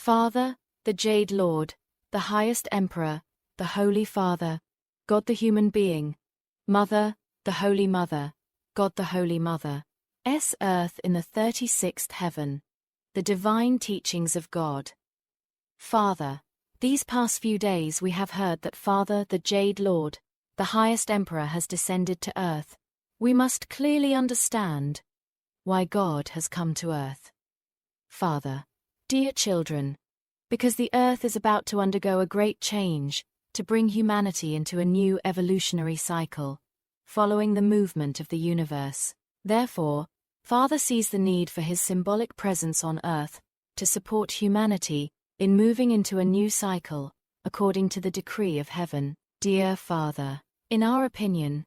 Father, the Jade Lord, the highest Emperor, the Holy Father, God the human being. Mother, the Holy Mother, God the Holy Mother. Earth in the 36th heaven. The divine teachings of God. Father, these past few days we have heard that Father, the Jade Lord, the highest Emperor, has descended to earth. We must clearly understand why God has come to earth. Father, dear children, because the earth is about to undergo a great change, to bring humanity into a new evolutionary cycle, following the movement of the universe. Therefore, Father sees the need for his symbolic presence on earth to support humanity in moving into a new cycle, according to the decree of heaven. Dear Father, in our opinion,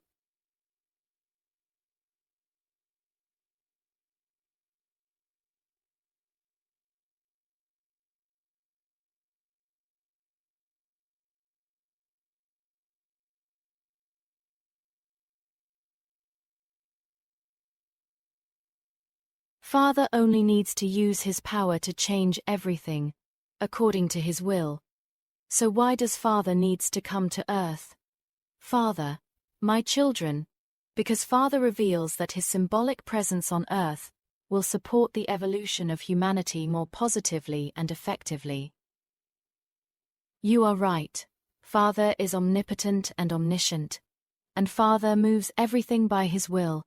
Father only needs to use his power to change everything, according to his will. So why does Father needs to come to earth? Father, my children, because Father reveals that his symbolic presence on earth will support the evolution of humanity more positively and effectively. You are right. Father is omnipotent and omniscient, and Father moves everything by his will.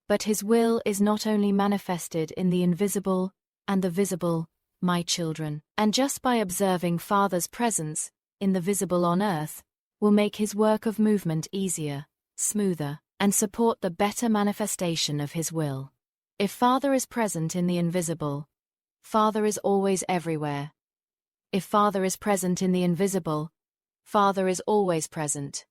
But his will is not only manifested in the invisible and the visible, my children, and just by observing Father's presence in the visible on earth will make his work of movement easier, smoother, and support the better manifestation of his will. If Father is present in the invisible, Father is always everywhere. If Father is present in the invisible, Father is always present,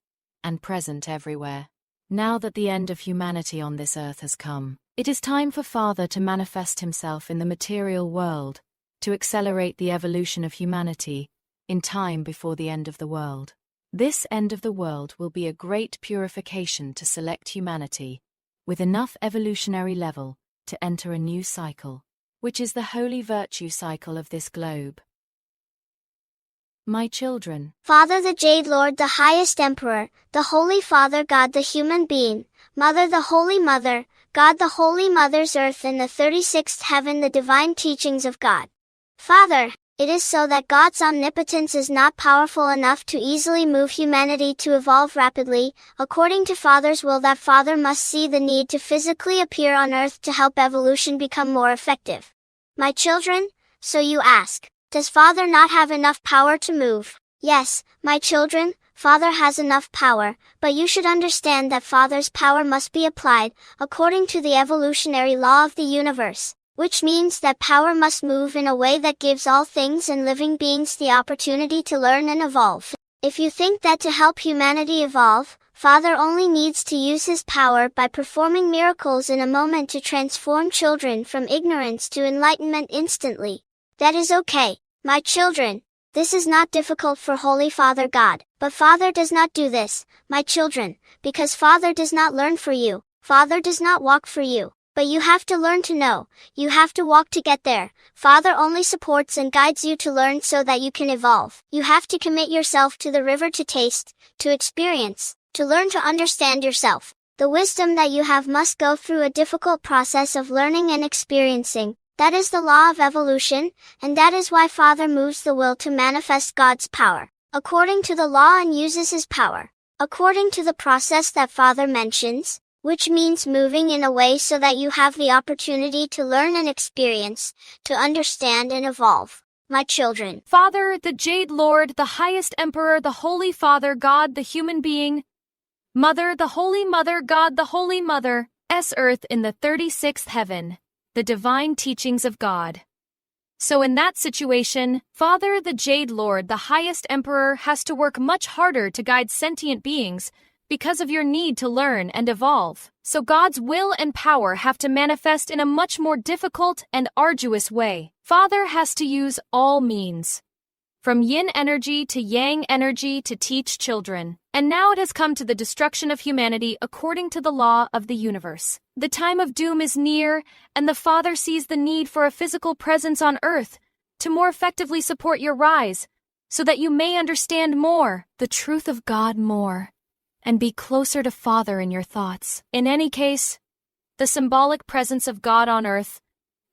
and present everywhere. Now that the end of humanity on this earth has come, it is time for Father to manifest himself in the material world, to accelerate the evolution of humanity, in time before the end of the world. This end of the world will be a great purification to select humanity, with enough evolutionary level to enter a new cycle, which is the holy virtue cycle of this globe. My children, Father the Jade Lord, the highest Emperor, the Holy Father, God the human being, Mother the Holy Mother, God the Holy Mother's earth in the 36th heaven, the divine teachings of God. Father, it is so that God's omnipotence is not powerful enough to easily move humanity to evolve rapidly, according to Father's will, that Father must see the need to physically appear on earth to help evolution become more effective. My children, so you ask, does Father not have enough power to move? Yes, my children, Father has enough power, but you should understand that Father's power must be applied, according to the evolutionary law of the universe, which means that power must move in a way that gives all things and living beings the opportunity to learn and evolve. If you think that to help humanity evolve, Father only needs to use his power by performing miracles in a moment to transform children from ignorance to enlightenment instantly, that is okay, my children. This is not difficult for Holy Father God, but Father does not do this, my children, because Father does not learn for you, Father does not walk for you, but you have to learn to know, you have to walk to get there. Father only supports and guides you to learn so that you can evolve. You have to commit yourself to the river to taste, to experience, to learn to understand yourself. The wisdom that you have must go through a difficult process of learning and experiencing. That is the law of evolution, and that is why Father moves the will to manifest God's power, according to the law, and uses his power, according to the process that Father mentions, which means moving in a way so that you have the opportunity to learn and experience, to understand and evolve. My children, Father, the Jade Lord, the highest Emperor, the Holy Father, God, the human being, Mother, the Holy Mother, God, the Holy Mother, earth in the 36th heaven, the divine teachings of God. So in that situation, Father, the Jade Lord, the highest Emperor, has to work much harder to guide sentient beings because of your need to learn and evolve. So God's will and power have to manifest in a much more difficult and arduous way. Father has to use all means, from yin energy to yang energy, to teach children. And now it has come to the destruction of humanity according to the law of the universe. The time of doom is near, and the Father sees the need for a physical presence on earth to more effectively support your rise, so that you may understand more the truth of God more, and be closer to Father in your thoughts. In any case, the symbolic presence of God on earth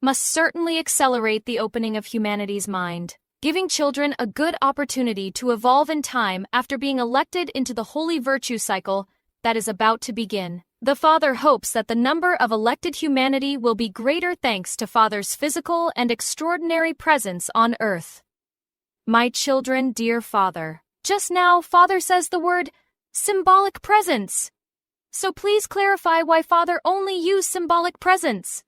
must certainly accelerate the opening of humanity's mind, giving children a good opportunity to evolve in time after being elected into the holy virtue cycle that is about to begin. The Father hopes that the number of elected humanity will be greater thanks to Father's physical and extraordinary presence on earth. My children, dear Father. Just now, Father says the word symbolic presence. So please clarify why Father only used symbolic presence.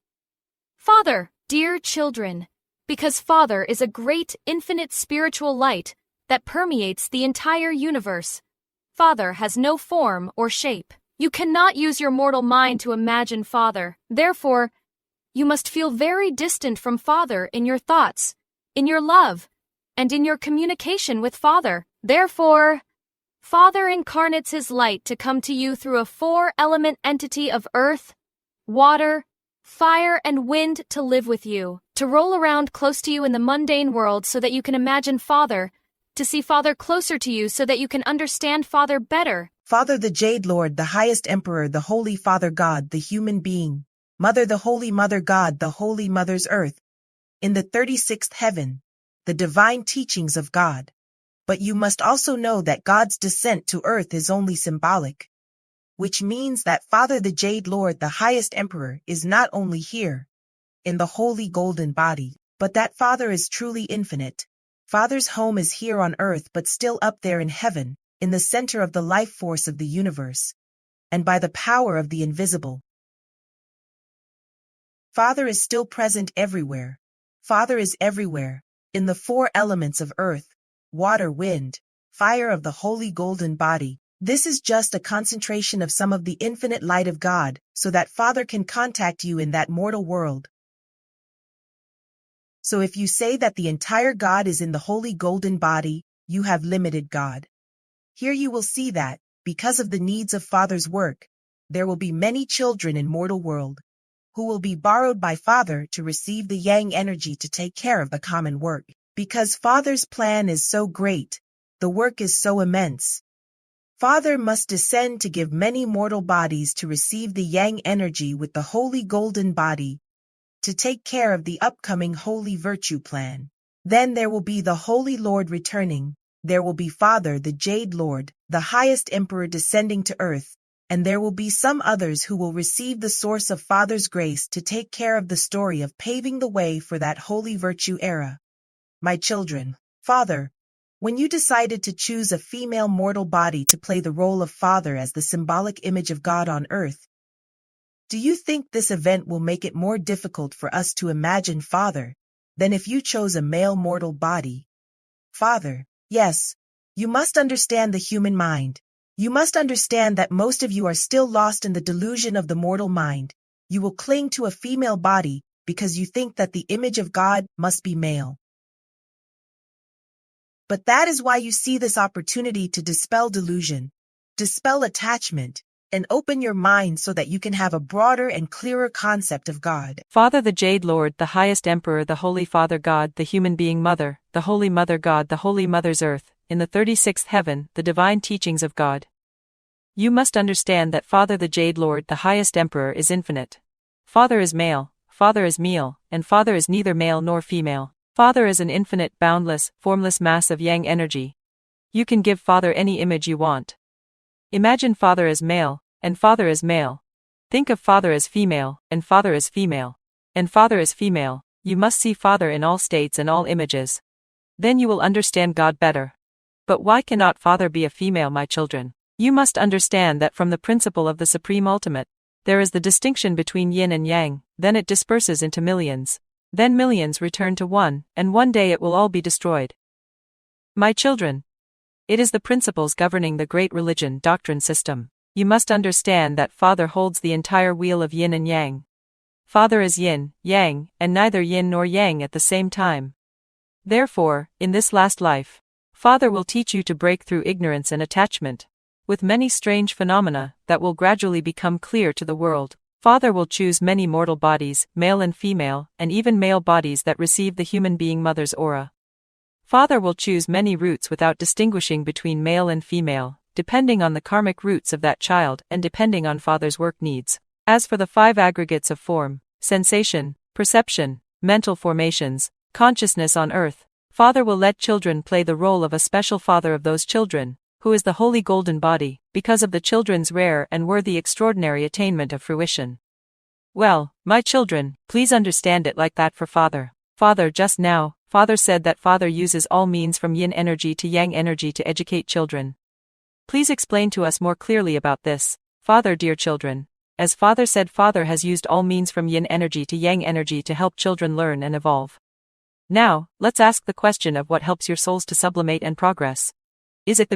Father, dear children, because Father is a great infinite spiritual light that permeates the entire universe. Father has no form or shape. You cannot use your mortal mind to imagine Father. Therefore, you must feel very distant from Father in your thoughts, in your love, and in your communication with Father. Therefore, Father incarnates his light to come to you through a four-element entity of earth, water, fire, and wind to live with you, to roll around close to you in the mundane world so that you can imagine Father, to see Father closer to you so that you can understand Father better. Father the Jade Lord, the highest Emperor, the Holy Father God, the human being. Mother the Holy Mother God, the Holy Mother's earth. In the 36th heaven, the divine teachings of God. But you must also know that God's descent to earth is only symbolic. Which means that Father the Jade Lord, the highest Emperor, is not only here, in the holy golden body, but that Father is truly infinite. Father's home is here on earth but still up there in heaven, in the center of the life force of the universe, and by the power of the invisible. Father is still present everywhere. Father is everywhere, in the four elements of earth, water, wind, fire of the holy golden body. This is just a concentration of some of the infinite light of God, so that Father can contact you in that mortal world. So if you say that the entire God is in the holy golden body, you have limited God. Here you will see that, because of the needs of Father's work, there will be many children in mortal world, who will be borrowed by Father to receive the Yang energy to take care of the common work. Because Father's plan is so great, the work is so immense. Father must descend to give many mortal bodies to receive the Yang energy with the holy golden body, to take care of the upcoming holy virtue plan. Then there will be the Holy Lord returning. There will be Father the Jade Lord, the highest Emperor descending to earth, and there will be some others who will receive the source of Father's grace to take care of the story of paving the way for that holy virtue era. My children, Father, when you decided to choose a female mortal body to play the role of Father as the symbolic image of God on earth, do you think this event will make it more difficult for us to imagine Father than if you chose a male mortal body? Father, yes, you must understand the human mind. You must understand that most of you are still lost in the delusion of the mortal mind. You will cling to a female body because you think that the image of God must be male. But that is why you see this opportunity to dispel delusion, dispel attachment, and open your mind so that you can have a broader and clearer concept of God. Father the Jade Lord, the highest Emperor, the Holy Father God, the human being Mother, the Holy Mother God, the Holy Mother's earth, in the 36th heaven, the divine teachings of God. You must understand that Father the Jade Lord, the highest Emperor, is infinite. Father is male, Father is meal, and Father is neither male nor female. Father is an infinite, boundless, formless mass of Yang energy. You can give Father any image you want. Imagine Father as male, and Father as male. Think of Father as female, and Father as female. And Father as female. You must see Father in all states and all images. Then you will understand God better. But why cannot Father be a female, my children? You must understand that from the principle of the Supreme Ultimate, there is the distinction between yin and yang, then it disperses into millions. Then millions return to one, and one day it will all be destroyed. My children, it is the principles governing the great religion doctrine system. You must understand that Father holds the entire wheel of yin and yang. Father is yin, yang, and neither yin nor yang at the same time. Therefore, in this last life, Father will teach you to break through ignorance and attachment, with many strange phenomena that will gradually become clear to the world. Father will choose many mortal bodies, male and female, and even male bodies that receive the human being mother's aura. Father will choose many roots without distinguishing between male and female, depending on the karmic roots of that child and depending on Father's work needs. As for the 5 aggregates of form, sensation, perception, mental formations, consciousness on earth, Father will let children play the role of a special father of those children, who is the holy golden body, because of the children's rare and worthy extraordinary attainment of fruition. Well, my children, please understand it like that for Father. Father, just now, Father said that Father uses all means from yin energy to yang energy to educate children. Please explain to us more clearly about this, Father, dear children. As Father said, Father has used all means from yin energy to yang energy to help children learn and evolve. Now, let's ask the question of what helps your souls to sublimate and progress. Is it the